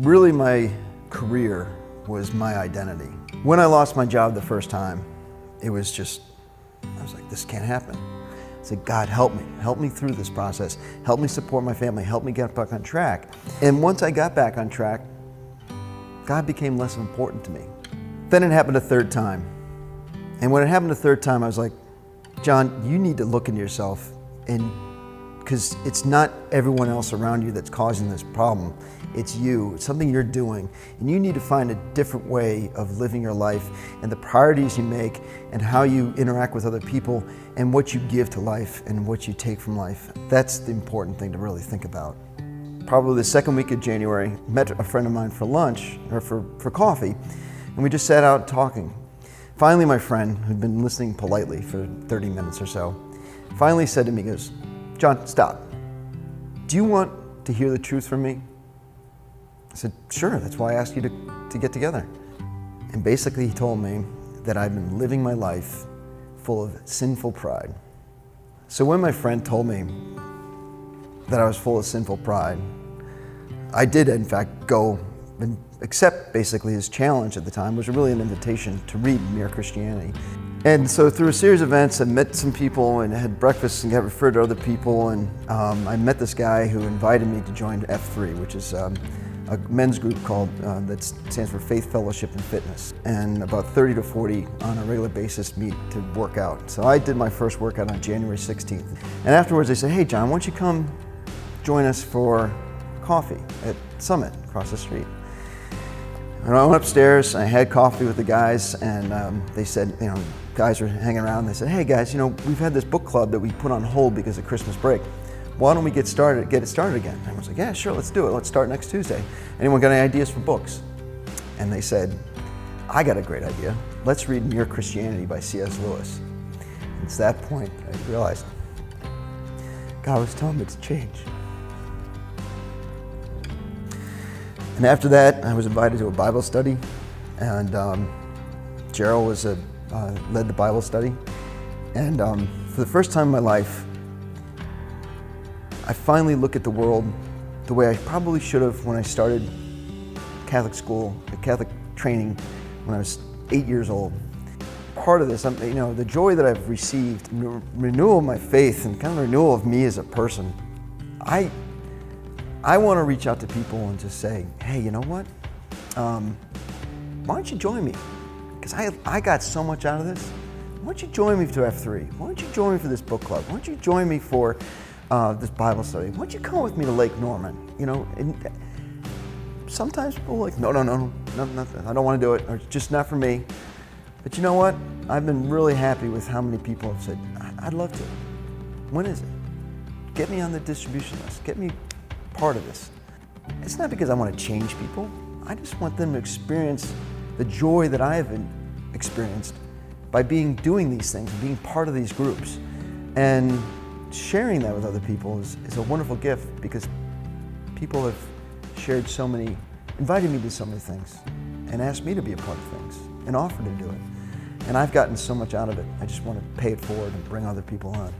Really, my career was my identity. When I lost my job the first time, it was just, I was like, this can't happen. I said, God, help me through this process. Help me support my family, help me get back on track. And once I got back on track, God became less important to me. Then it happened a third time. And when it happened a third time, I was like, John, you need to look into yourself, and because it's not everyone else around you that's causing this problem. It's you. It's something you're doing, and you need to find a different way of living your life and the priorities you make and how you interact with other people and what you give to life and what you take from life. That's the important thing to really think about. Probably the second week of January, met a friend of mine for lunch, or for coffee, and we just sat out talking. Finally, my friend, who'd been listening politely for 30 minutes or so, finally said to me, he goes, John, stop. Do you want to hear the truth from me? I said, sure, that's why I asked you to get together. And basically he told me that I've been living my life full of sinful pride. So when my friend told me that I was full of sinful pride, I did in fact go and accept basically his challenge at the time, which was really an invitation to read Mere Christianity. And so through a series of events, I met some people and had breakfast and got referred to other people, and I met this guy who invited me to join F3, which is a men's group called, that stands for Faith, Fellowship, and Fitness. And about 30 to 40 on a regular basis meet to work out. So I did my first workout on January 16th. And afterwards they said, hey John, why don't you come join us for coffee at Summit across the street. And I went upstairs, I had coffee with the guys, and they said, guys were hanging around, they said, hey guys, we've had this book club that we put on hold because of Christmas break. Why don't we get it started again? And I was like, yeah, sure, let's do it. Let's start next Tuesday. Anyone got any ideas for books? And they said, I got a great idea. Let's read Mere Christianity by C.S. Lewis. And it's that point I realized God was telling me to change. And after that, I was invited to a Bible study, and Gerald led the Bible study. And for the first time in my life, I finally look at the world the way I probably should have when I started Catholic school, Catholic training, when I was 8 years old. Part of this, the joy that I've received, renewal of my faith and kind of renewal of me as a person, I want to reach out to people and just say, hey, you know what? Why don't you join me? Because I got so much out of this. Why don't you join me to F3? Why don't you join me for this book club? Why don't you join me for this Bible study? Why don't you come with me to Lake Norman? And sometimes people are like, no, I don't want to do it, or it's just not for me. But you know what? I've been really happy with how many people have said, I'd love to. When is it? Get me on the distribution list. Get me part of this. It's not because I want to change people. I just want them to experience the joy that I have experienced by doing these things, being part of these groups. And sharing that with other people is a wonderful gift, because people have invited me to so many things and asked me to be a part of things and offered to do it. And I've gotten so much out of it. I just want to pay it forward and bring other people on.